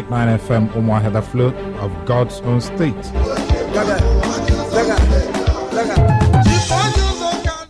94.9 FM, Umuahia, the flow of God's own state.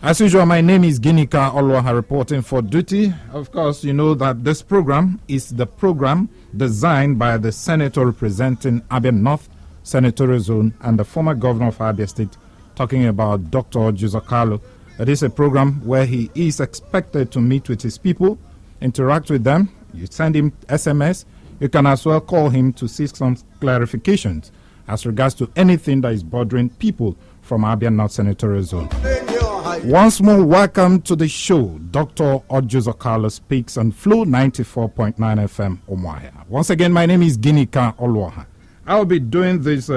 As usual, my name is Ginika Olwaha, reporting for duty. Of course, you know that this program is the program designed by the senator representing Abia North Senatorial Zone and the former governor of Abia State, talking about Dr. Orji Uzor Kalu. It is a program where he is expected to meet with his people, interact with them. You send him SMS. You can as well call him to seek some clarifications as regards to anything that is bothering people from Abia North Senatorial Zone. Once more, welcome to the show. Dr. Orji Uzor Kalu speaks on Flow 94.9 FM, Umuahia. Once again, my name is Ginika Olwaha. I will be doing this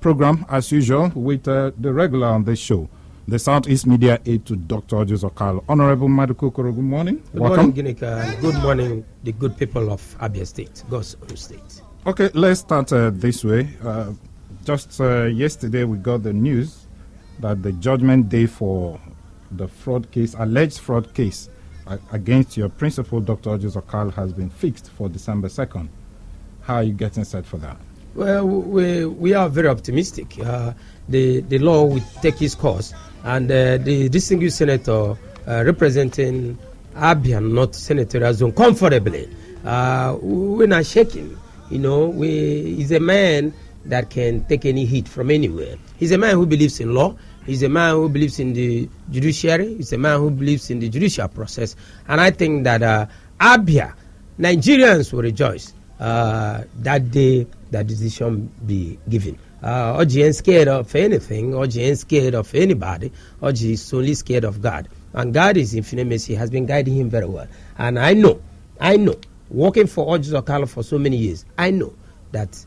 program as usual with the regular on this show, the Southeast Media Aide to Dr. Orji Uzor Kalu. Honorable Madukukoro, good morning. Welcome. Good morning, Ginika. Good morning, the good people of Abia State, God's own state. Okay, let's start this way. Just yesterday, we got the news that the judgment day for the fraud case, alleged fraud case against your principal, Dr. Orji Uzor Kalu, has been fixed for December 2nd. How are you getting set for that? Well, we are very optimistic. The law will take its course, and the distinguished senator representing Abia North Senatorial Zone comfortably. We're not shaking. You know, he's a man that can take any heat from anywhere. He's a man who believes in law. He's a man who believes in the judiciary. He's a man who believes in the judicial process. And I think that Abia, Nigerians will rejoice that day that decision be given. Orji ain't scared of anything. Orji ain't scared of anybody. Orji is only scared of God. And God is infinite mercy, has been guiding him very well. And I know, working for Orji Uzor Kalu for so many years, I know that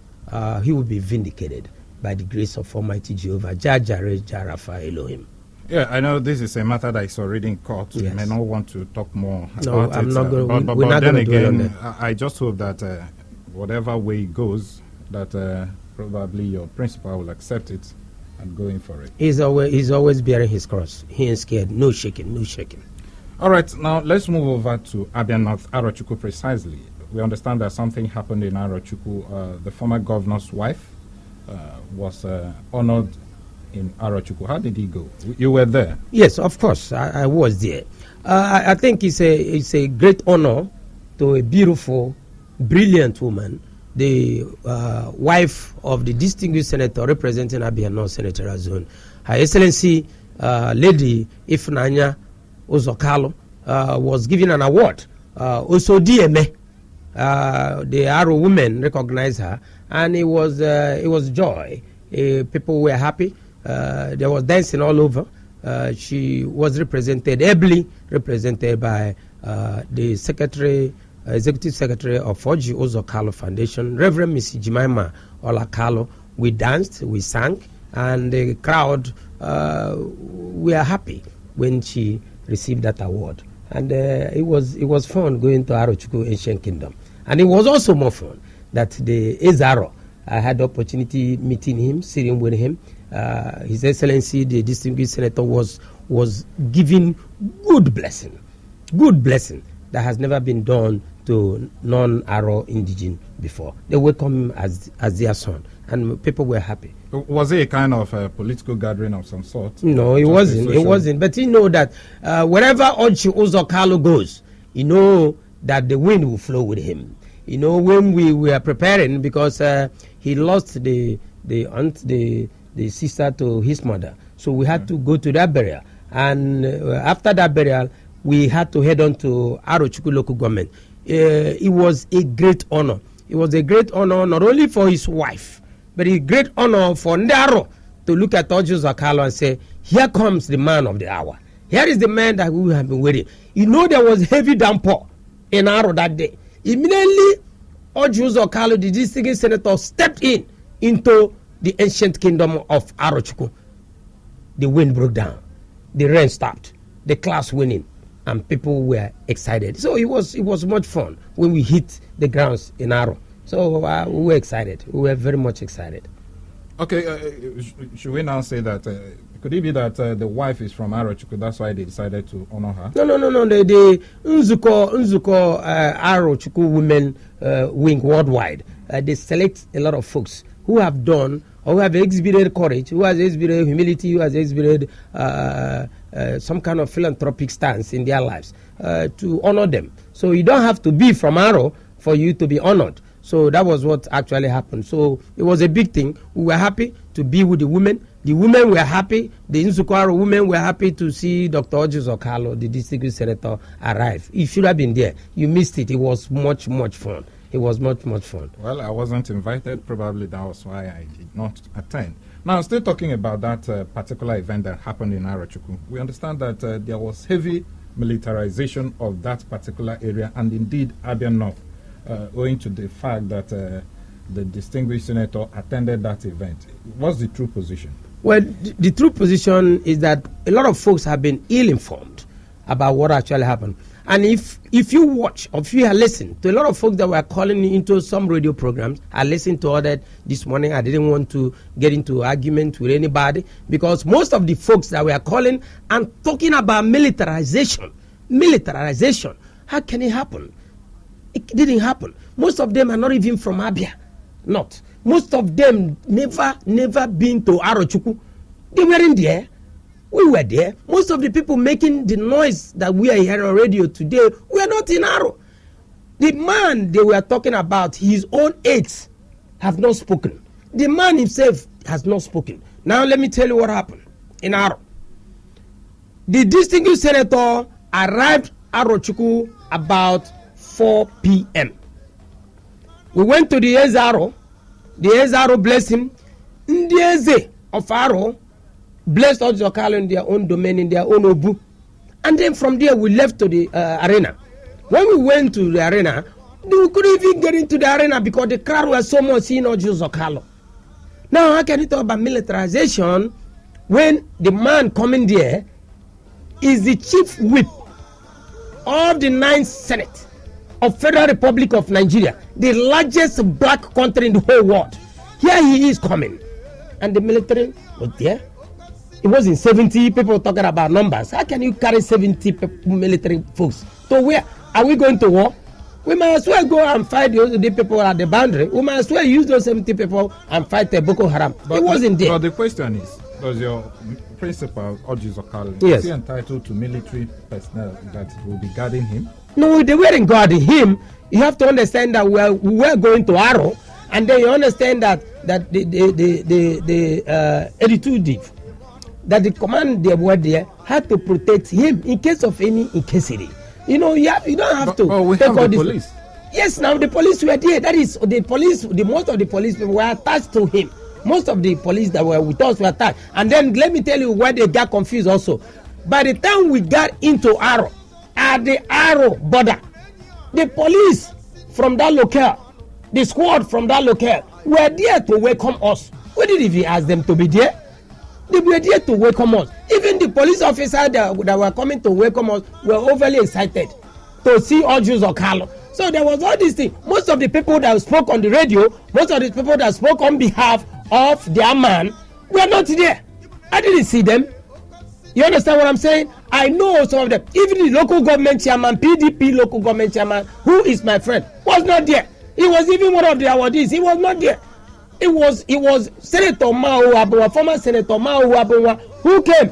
he will be vindicated by the grace of Almighty Jehovah, Jajare Jarafa Elohim. Yeah, I know this is a matter that is already in court. Yes. You may not want to talk more about it. No, I'm not going to. But then again, I just hope that whatever way it goes, that probably your principal will accept it and go in for it. He's always bearing his cross. He ain't scared. No shaking, no shaking. All right, now let's move over to Abia North, Arochukwu precisely. We understand that something happened in Arochukwu. The former governor's wife was honored in Arochukwu. How did he go? You were there? Yes, of course, I was there. I think it's a great honor to a beautiful, brilliant woman, the wife of the distinguished senator representing Abia North Senatorial Zone, Her Excellency Lady Ifnanya Uzor Kalu was given an award. Also DMA, the Aro women recognized her, and it was joy. People were happy. There was dancing all over. She was ably represented by the executive secretary of Orji Uzor Kalu Foundation, Reverend Mrs. Jemima Ola Kalu. We danced, we sang, and the crowd were happy when she received that award. And it was fun going to Arochukwu Ancient Kingdom. And it was also more fun that the Ezaro, I had the opportunity meeting him, sitting with him. His Excellency, the distinguished senator, was giving good blessing that has never been done to non-Aro indigene before. They welcome him as their son, and people were happy. Was it a kind of political gathering of some sort? No, it wasn't. It wasn't. But you know that wherever Orji Uzor Kalu goes, you know that the wind will flow with him. You know, when we were preparing, because he lost the sister to his mother, so we had to go to that burial. And after that burial, we had to head on to Arochukwu local government. It was a great honor. It was a great honor not only for his wife, but a great honor for Ndaro to look at Orji Uzor Kalu and say, here comes the man of the hour. Here is the man that we have been waiting. You know, there was heavy downpour in Aro that day. Immediately, Orji Uzor Kalu, the distinguished senator, stepped into the ancient kingdom of Arochukwu. The wind broke down. The rain stopped. The class winning. And people were excited. So it was much fun when we hit the grounds in Aro. So we were excited. We were very much excited. Okay, should we now say that could it be that the wife is from Arochukwu? That's why they decided to honor her. No. The Nzuko Arochukwu women wing worldwide. they select a lot of folks who have done or who have exhibited courage, who has exhibited humility, who has exhibited some kind of philanthropic stance in their lives to honor them. So you don't have to be from Aro for you to be honored. So that was what actually happened. So it was a big thing. We were happy to be with the women. The women were happy. The Nsukwaro women were happy to see Dr. Orji Uzor Kalu, the district senator, arrive. You should have been there. You missed it. It was much, much fun. It was much, much fun. Well, I wasn't invited. Probably that was why I did not attend. Now, still talking about that particular event that happened in Arochukwu, we understand that there was heavy militarization of that particular area and indeed Abia North, owing to the fact that the distinguished senator attended that event. What's the true position? Well, the true position is that a lot of folks have been ill-informed about what actually happened. And if you watch or if you have listened to a lot of folks that were calling into some radio programs, I listened to all that this morning. I didn't want to get into argument with anybody because most of the folks that were calling and talking about militarization, how can it happen? It didn't happen. Most of them are not even from Abia. Not. Most of them never been to Arochukwu. They weren't there. We were there. Most of the people making the noise that we are hearing on radio today were not in Aro. The man they were talking about, his own aides have not spoken. The man himself has not spoken. Now let me tell you what happened in Aro. The distinguished senator arrived at Arochukwu about 4 p.m. We went to the Ezaro. The Ezaro blessed him. The Eze of Aro blessed Orji Uzor Kalu in their own domain, in their own obu. And then from there we left to the arena. When we went to the arena, we couldn't even get into the arena because the crowd was so much seeing Orji Uzor Kalu. Now how can you talk about militarization when the man coming there is the chief whip of the 9th Senate of Federal Republic of Nigeria, the largest black country in the whole world. Here he is coming. And the military was there. It wasn't 70 people talking about numbers. How can you carry 70 military folks? So where are we going to war? We might as well go and fight the people at the boundary. We might as well use those 70 people and fight the Boko Haram. It wasn't there. But the question is, does your principal, Orji Uzor Kalu, yes, is he entitled to military personnel that will be guarding him? No, they weren't guarding him. You have to understand that we were going to Aro, and then you understand that the 82 div, that the command they were there had to protect him in case of any incasity. You know, you don't have to. Oh, we have the police. Yes, now the police were there. That is the police. Most of the police people were attached to him. Most of the police that were with us were attached. And then let me tell you why they got confused also. By the time we got into Aro, at the Aro border, the police from that locale, the squad from that locale, were there to welcome us. We didn't even ask them to be there. They were there to welcome us. Even the police officers that were coming to welcome us were overly excited to see Orji Uzor Kalu. So there was all these things. Most of the people that spoke on the radio, most of the people that spoke on behalf of their man were not there. I didn't see them. You understand what I'm saying? I know some of them. Even the local government chairman, PDP local government chairman, who is my friend, was not there. He was even one of the awardees. He was not there. It was Senator Mao Abunwa, former Senator Mao Abunwa, who came.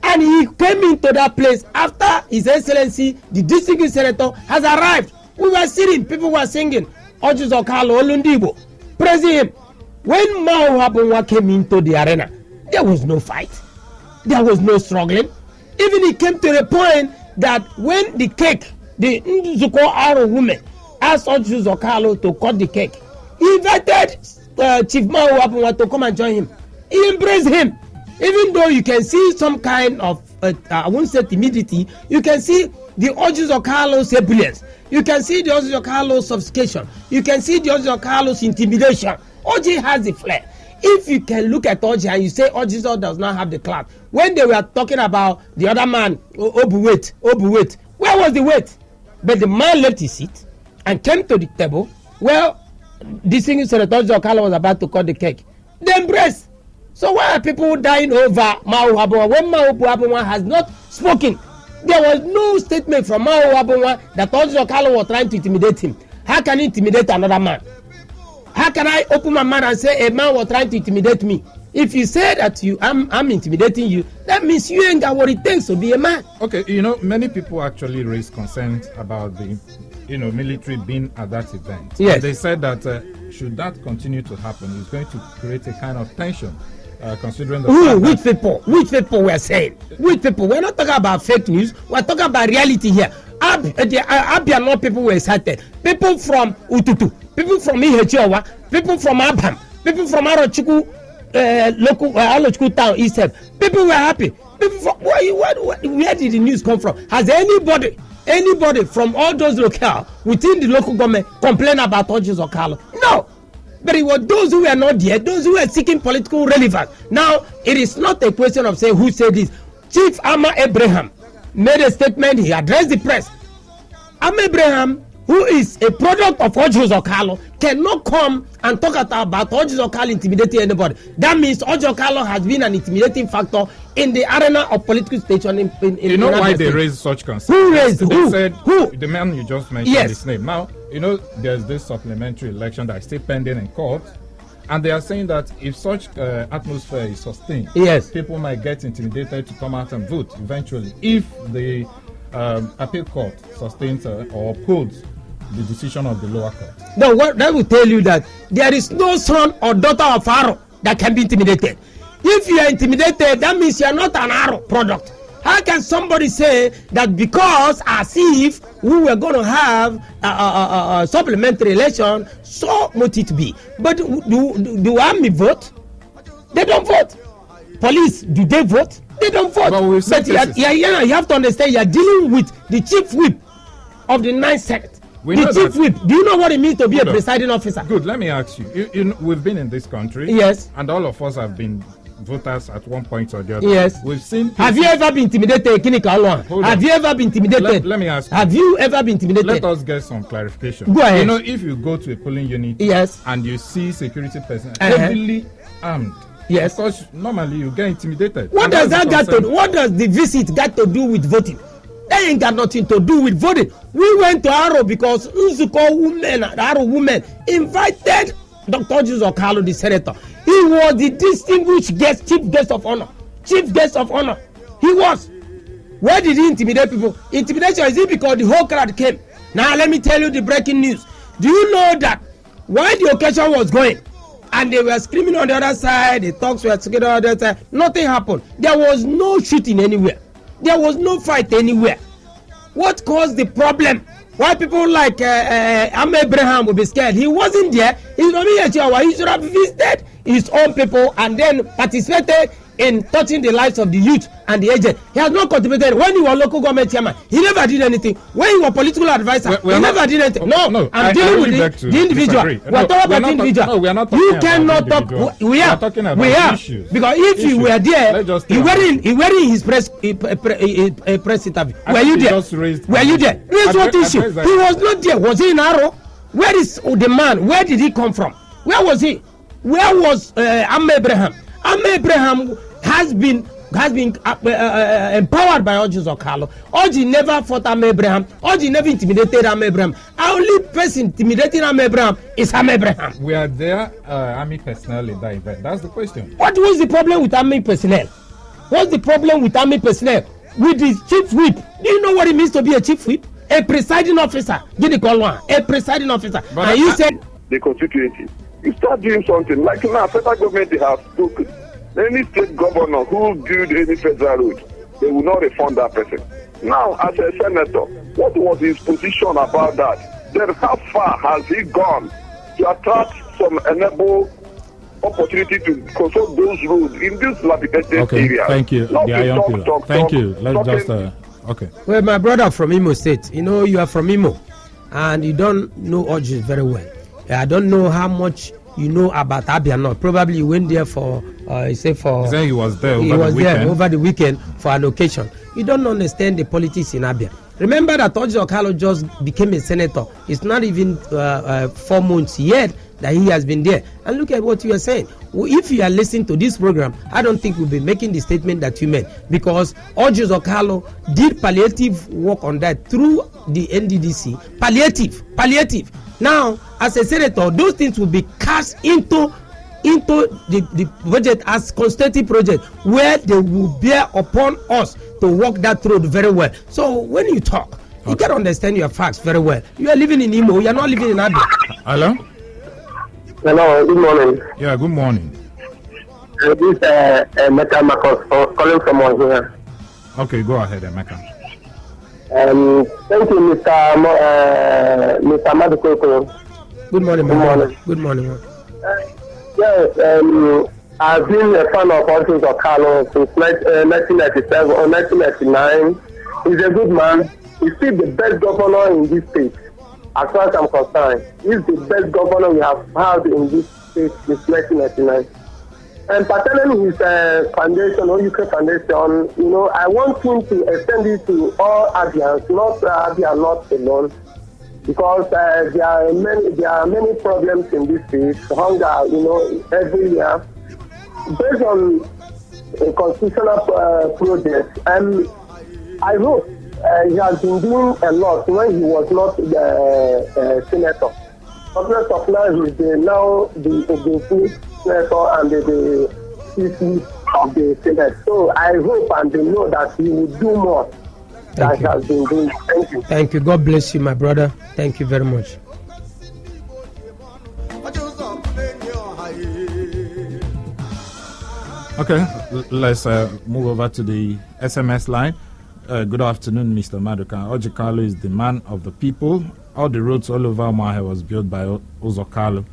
And he came into that place after His Excellency, the district senator, has arrived. We were sitting, people were singing, Orji Uzor Kalu, Olundibo, praising him. When Mao Abunwa came into the arena, there was no fight. There was no struggling. Even it came to the point that when the cake, the Nzuko Aro woman asked Orji Uzor Kalu to cut the cake, he invited Chief Mao Abunwa to come and join him. He embraced him. Even though you can see some kind of, I won't say timidity, you can see the Orji Uzor Kalu's ebullience. You can see the Orji Uzor Kalu's sophistication. You can see the Orji Uzor Kalu's intimidation. Orji has the flair. If you can look at Orji and you say Orji Uzor does not have the clout, when they were talking about the other man, Obuwait, where was the weight? But the man left his seat and came to the table where distinguished Senator Orji Uzor Kalu was about to cut the cake. They embraced. So why are people dying over Mao Abunwa when Mao Abunwa has not spoken? There was no statement from Mao Abunwa that Orji Uzor Kalu was trying to intimidate him. How can he intimidate another man? How can I open my mouth and say a man was trying to intimidate me? If you say that I'm intimidating you, that means you ain't got what it takes to be a man. Okay, many people actually raised concerns about the, military being at that event. Yes. And they said that should that continue to happen, it's going to create a kind of tension, considering the which people were saying? Which people? We're not talking about fake news. We're talking about reality here. Abia people were excited. People from Ututu, people from Ihechiowa, people from Abham, people from Arochukwu, local Arochukwu town, Eastern. People were happy. People from where did the news come from? Has anybody from all those locales within the local government complain about Orji Uzor Kalu? No. But it was those who were not there, those who were seeking political relevance. Now, it is not a question of saying who said this. Chief Ama Abraham made a statement. He addressed the press. Ama Abraham, who is a product of Orji Uzor Kalu, cannot come and talk about Orji Uzor Kalu intimidating anybody. That means Orji Uzor Kalu has been an intimidating factor in the arena of political station in You know why they raised such concerns? Who raised? They said, who? The man you just mentioned, yes. His name. Now, there's this supplementary election that is still pending in court. And they are saying that if such atmosphere is sustained, yes, people might get intimidated to come out and vote eventually if the appeal court sustains or upholds the decision of the lower court. No, that will tell you that there is no son or daughter of Pharaoh that can be intimidated. If you are intimidated, that means you are not an Arrow product. How can somebody say that because as if we were going to have a supplementary election, so much it be? But do army vote? They don't vote. Police, do they vote? They don't vote. But you have to understand, you are dealing with the chief whip of the 9th sect. The chief whip. Do you know what it means to be a presiding officer? Good. Let me ask you. We've been in this country. Yes. And all of us have been voters at one point or the other. Yes. We've seen. Have you ever been intimidated, Have you ever been intimidated? Let me ask you. Have you ever been intimidated? Let us get some clarification. Go ahead. If you go to a polling unit, yes, and you see security personnel heavily armed, yes, because normally you get intimidated. What does that got to do? What does the visit got to do with voting? That ain't got nothing to do with voting. We went to Arrow because Nzuko women, the Arrow women, invited Dr. Orji Uzor Kalu, the senator. He was the distinguished guest, chief guest of honor. Chief guest of honor. He was. Where did he intimidate people? Intimidation is it because the whole crowd came. Now let me tell you the breaking news. Do you know that while the occasion was going and they were screaming on the other side, the talks were together on the other side, nothing happened. There was no shooting anywhere. There was no fight anywhere. What caused the problem? Why people like Abraham will be scared? He wasn't there. He's not here. He should have visited his own people and then participated in touching the lives of the youth and the aged. He has not contributed. When he was local government chairman, he never did anything. When he was political advisor, he never did anything. No, I'm dealing with the individual. We're talking about the individual. No, we are not talking you cannot talk. We are talking about issues. Because if you were there, he wearing his press interview. Were you there? Were you there? Raise what issue? He was not there. Was he in Arrow? Where is the man? Where did he come from? Where was he? Where was Abraham? Abraham has been empowered by Orji Uzor Kalu. Orji never fought Abraham. Orji never intimidated Abraham. Only person intimidating Abraham is Abraham. We are there, army personnel in that event. That's the question. What was the problem with army personnel? What's the problem with army personnel? With the chief whip. Do you know what it means to be a chief whip? A presiding officer. A presiding officer. But and you said the constituency. You start doing something like now. Federal government they have spoken. Any state governor who build any federal road, they will not refund that person. Now, as a senator, what was his position about that? Then how far has he gone to attract some enable opportunity to consult those roads in this dilapidated area? Thank you. Thank you. Let's just okay. Well, my brother from Imo State, you are from Imo, and you don't know Orji very well. I don't know how much you know about Abia North. Probably you went there for, he said he was there over the weekend for an occasion. You don't understand the politics in Abia. Remember that Orji Uzor Kalu just became a senator. It's not even 4 months yet that he has been there. And look at what you are saying. If you are listening to this program, I don't think we'll be making the statement that you made, because Orji Uzor Kalu did palliative work on that through the NDDC. Palliative. Now, as a senator, those things will be cast into the budget as constitutive project, where they will bear upon us to walk that road very well. So when you talk, you can understand your facts very well. You are living in Imo, you are not living in Abia. Hello? Hello, good morning. Yeah, good morning. This is Emeka Marcos calling from on here. Okay, go ahead, Emeka. Thank you, Mr. Madukoko. Good morning, Good morning. Good morning. Yes, I've been a fan of Orji Uzor Kalu since 1997 or 1999. He's a good man. He's still the best governor in this state. As far as I'm concerned, he's the best governor we have had in this state since 1999. And pertaining his foundation, or UK Foundation, you know, I want him to extend it to all Abians, not Abia, not alone, because there are many problems in this state, hunger, you know, every year. Based on a constitutional project, and I hope he has been doing a lot when he was not the senator. Congress of now is now the senator and the chief of the Senate. So I hope and they know that he will do more than he has been doing. Thank you. Thank you. God bless you, my brother. Thank you very much. Okay, let's move over to the SMS line. Good afternoon, Mr. Maduka. Orji Kalu is the man of the people. All the roads all over Mahe was built by Uzor Kalu,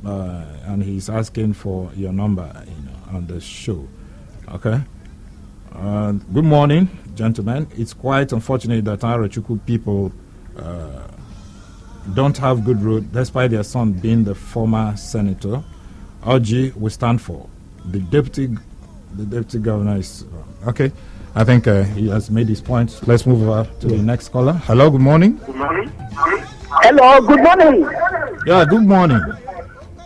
and he's asking for your number, on the show. Okay. Good morning, gentlemen. It's quite unfortunate that our Chuku people don't have good road, despite their son being the former senator. Orji will stand for. The deputy governor is okay. I think he has made his point. Let's move over to the next caller. Hello, good morning. Good morning. Hello, good morning. Yeah, good morning.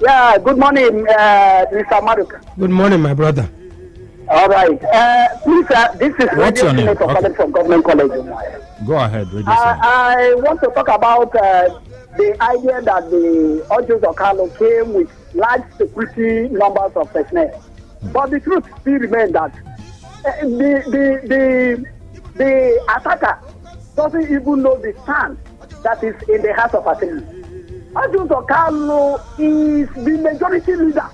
Yeah, good morning, Mr. Maruk. Good morning, my brother. All right. Please, this is What's your name? Okay. From Government College. Go ahead, Radio I want to talk about the idea that the Orji Uzor Kalu came with large security numbers of personnel. But the truth still remains that the attacker doesn't even know the stand that is in the House of Assembly. Orji Uzor Kalu is the majority leader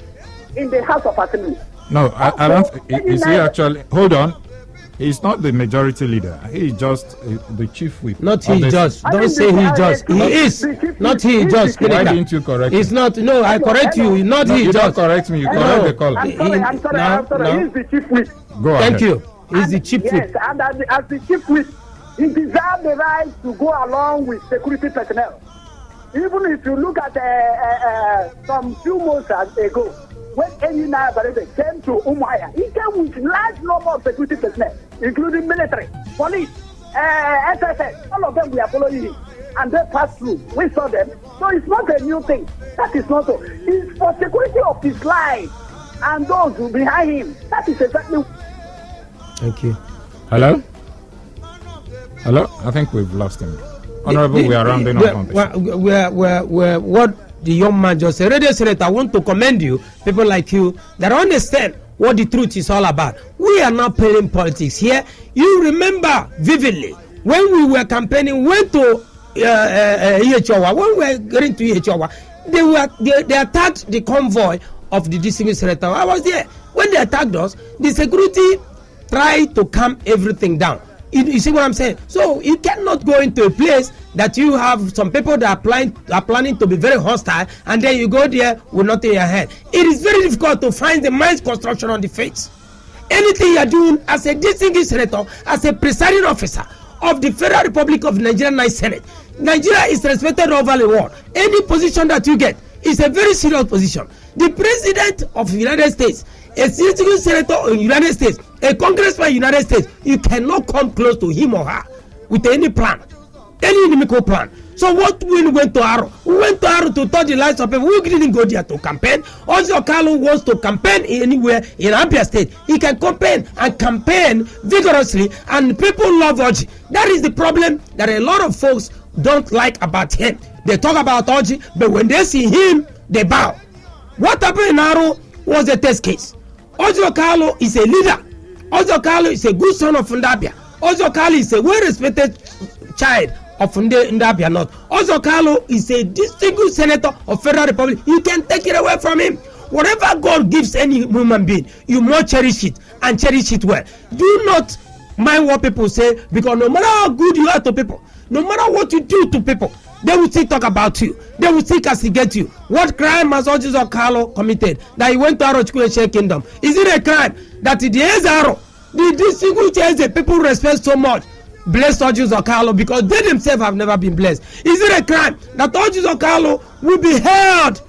in the House of Assembly. No, I don't. Is he actually? Hold on. He's not the majority leader. He's just the chief whip. Not he just. Don't say he just. He is. Not he just. Why didn't you correct me? It's not. No, I correct you. Not he You don't just. correct me. You correct the caller. I'm sorry. He's the chief whip. Go ahead. Thank you. He's the chief whip. Yes, and as the chief whip, he deserves the right to go along with security personnel. Even if you look at some few months ago, when Enina Barede came to Umuahia, he came with large number of security personnel, including military, police, SSS, all of them we are following him. And they passed through. We saw them. So it's not a new thing. That is not so. It's for security of his life and those who behind him. That is exactly. Thank you. Hello? Hello? I think we've lost him. Honorable, we are rounding up on this. What the young man just said. Radio Senator, I want to commend you, people like you, that understand what the truth is all about. We are not playing politics here. You remember vividly when we were campaigning, went to EHOWA, when we were getting to EHOWA, they attacked the convoy of the distinguished senator. I was there. When they attacked us, the security tried to calm everything down. You see what I'm saying? So you cannot go into a place that you have some people that are planning to be very hostile, and then you go there with nothing in your hand. It is very difficult to find the mind construction on the face. Anything you are doing as a distinguished senator, as a presiding officer of the Federal Republic of Nigeria Nice Senate, Nigeria is respected all over the world. Any position that you get is a very serious position. The president of the United States, a distinguished senator in the United States, a congressman in the United States, you cannot come close to him or her with any plan, any inimical plan. So what we went to Aro? We went to Aro to touch the lives of people. We didn't go there to campaign. Orji Uzor Kalu wants to campaign anywhere in Abia State. He can campaign and campaign vigorously, and people love Orji. That is the problem that a lot of folks don't like about him. They talk about Orji, but when they see him, they bow. What happened in Aro was a test case. Orji Uzor Kalu is a leader. Orji Uzor Kalu is a good son of Ndabia. Orji Uzor Kalu is a well-respected child of Ndabia North. Orji Uzor Kalu is a distinguished senator of Federal Republic. You can take it away from him. Whatever God gives any human being, you must cherish it and cherish it well. Do not mind what people say, because no matter how good you are to people, no matter what you do to people, they will still talk about you. They will still castigate you. What crime has Orji Uzor Kalu committed that he went to Aro Kingdom? Is it a crime that the Aro, the distinguished Eze, people respect so much, bless Orji Uzor Kalu because they themselves have never been blessed? Is it a crime that Orji Uzor Kalu will be held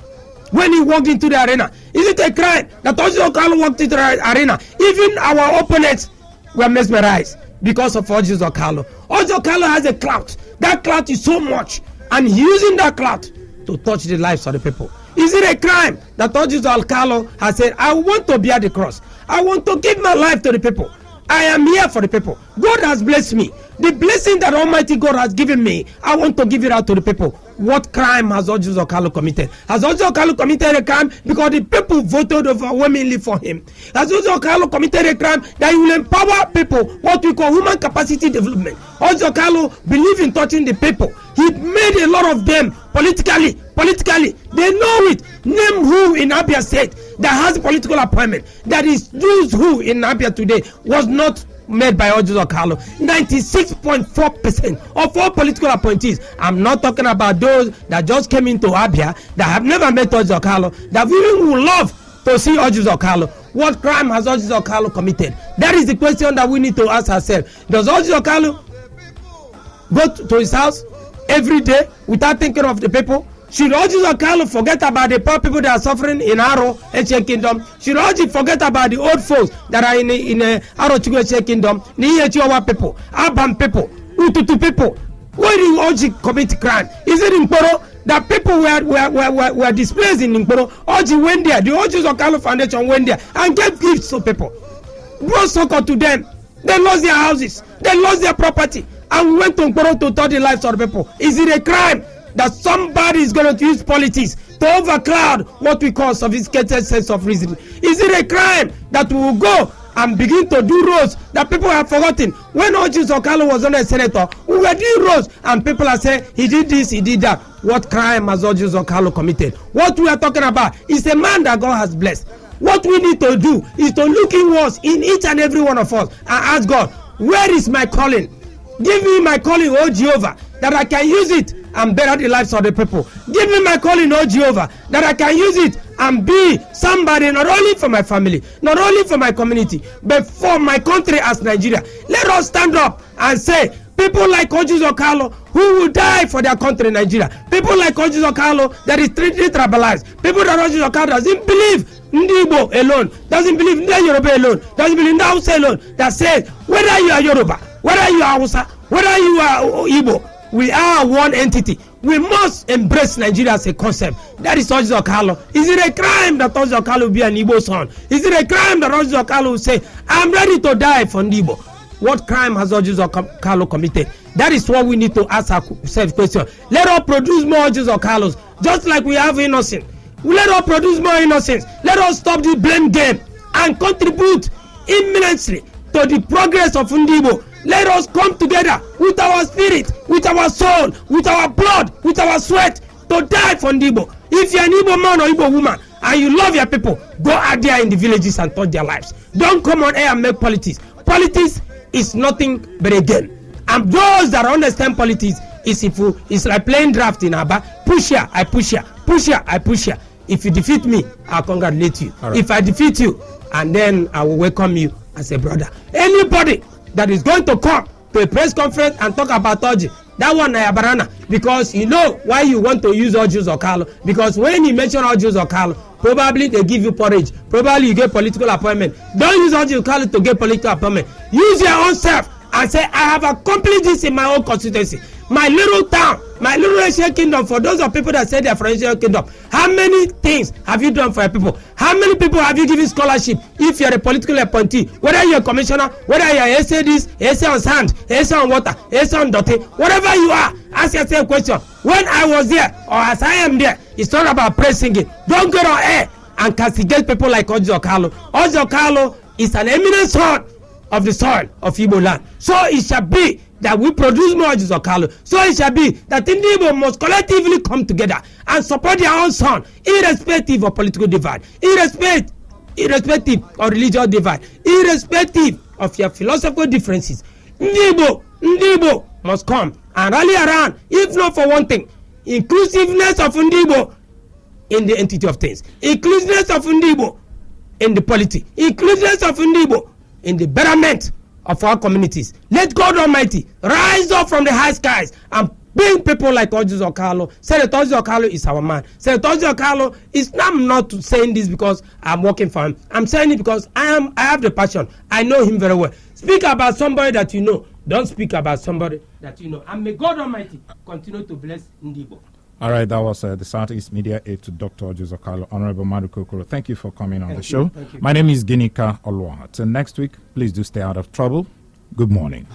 when he walked into the arena? Is it a crime that Orji Uzor Kalu walked into the arena? Even our opponents were mesmerized because of Orji Uzor Kalu. Orji Uzor Kalu has a clout. That clout is so much, and using that clout to touch the lives of the people. Is it a crime that Orji Uzor Kalu has said, I want to bear the cross, I want to give my life to the people, I am here for the people, God has blessed me, the blessing that Almighty God has given me, I want to give it out to the people? What crime has Orji Uzor Kalu committed? Has Orji Uzor Kalu committed a crime because the people voted overwhelmingly for him? Has Orji Uzor Kalu committed a crime that he will empower people, what we call human capacity development? Orji Uzor Kalu believes in touching the people. He made a lot of them politically. They know it. Name who in Abia State that has a political appointment that is used who in Abia today was not made by Orji Uzor Kalu. 96.4% of all political appointees. I'm not talking about those that just came into Abia that have never met Orji Uzor Kalu, that even would love to see Orji Uzor Kalu. What crime has Orji Uzor Kalu committed? That is the question that we need to ask ourselves. Does Orji Uzor Kalu go to his house every day without thinking of the people? Should Orji Uzor Kalu forget about the poor people that are suffering in Aro Eche Kingdom? Should Orji forget about the old folks that are in Aro Eche Kingdom, Niyechiwawa people, Abam people, Ututu people? Where did Orji commit crime? Is it in Nkporo that people were displaced in Nkporo? Orji went there, the Orji Uzor Kalu Foundation went there and gave gifts to people, brought succor to them. They lost their houses, they lost their property, and we went to Nkporo to touch the lives of the people. Is it a crime that somebody is going to use politics to overcloud what we call sophisticated sense of reasoning? Is it a crime that we will go and begin to do roads that people have forgotten? When Orji Uzor Kalu was on a senator, we were doing roads and people are saying he did this, he did that. What crime has Orji Uzor Kalu committed? What we are talking about is a man that God has blessed. What we need to do is to look inwards in each and every one of us and ask God, where is my calling? Give me my calling, oh Jehovah, that I can use it and better the lives of the people. Give me my calling, oh Jehovah, that I can use it and be somebody not only for my family, not only for my community, but for my country as Nigeria. Let us stand up and say, people like Orji Uzor Kalu who will die for their country, Nigeria. People like Orji Uzor Kalu that is tribalized. People that Orji Uzor Kalu doesn't believe Ndi Igbo alone, doesn't believe Ndi Yoruba alone, doesn't believe Ndi Hausa alone, that says whether you are Yoruba, whether you are Hausa, whether you are Igbo, we are one entity. We must embrace Nigeria as a concept. That is Orji Uzor Kalu. Is it a crime that Orji Uzor Kalu will be an Igbo son? Is it a crime that Orji Uzor Kalu will say, I'm ready to die for Igbo? What crime has Orji Uzor Kalu committed? That is what we need to ask ourselves question. Let us produce more Orji Uzor Kalus, just like we have innocent. Let us produce more innocence. Let us stop the blame game and contribute immensely to the progress of Ndibo. Let us come together with our spirit, with our soul, with our blood, with our sweat to die for Ndibo. If you're an Igbo man or Igbo woman and you love your people, go out there in the villages and touch their lives. Don't come on air and make politics. Politics is nothing but a game. And those that understand politics is like playing draft in Aba. Push here, I push here. Push here, I push here. If you defeat me, I'll congratulate you. Right. If I defeat you, and then I will welcome you as a brother. Anybody that is going to come to a press conference and talk about Orji, that one I banana, because you know why you want to use Orji Uzor Kalu. Because when you mention Orji Uzor Kalu, probably they give you porridge. Probably you get political appointment. Don't use Orji Uzor Kalu to get political appointment. Use your own self and say, I have accomplished this in my own constituency. My little town, my little Asian kingdom, for those of people that say they're from Asian kingdom, how many things have you done for your people? How many people have you given scholarship if you're a political appointee? Whether you're a commissioner, whether you're essay this, essay on sand, essay on water, essay on dirty, whatever you are, ask yourself a question. When I was there, or as I am there, it's not about praise singing. Don't go on air and castigate people like Orji Uzor Kalu. Orji Uzor Kalu is an eminent son of the soil of Igbo land. So it shall be that we produce more Orji Uzor Kalu. So it shall be that Igbo must collectively come together and support their own son, irrespective of political divide, irrespective of religious divide, irrespective of your philosophical differences. Igbo must come and rally around, if not for one thing, inclusiveness of Igbo in the entity of things, inclusiveness of Igbo in the polity, inclusiveness of Igbo in the betterment of our communities. Let God Almighty rise up from the high skies and bring people like Orji Uzor Kalu. Senator Orji Uzor Kalu is our man. Senator Orji Uzor Kalu is, I'm not saying this because I'm working for him. I'm saying it because I have the passion. I know him very well. Speak about somebody that you know. Don't speak about somebody that you know. And may God Almighty continue to bless Igbo. All right, that was the Southeast Media Aide to Dr. Orji Uzor Kalu, Honorable Madu Kokoro. Thank you for coming on the show. Thank you. My name is Ginika Olwa. Till next week, please do stay out of trouble. Good morning.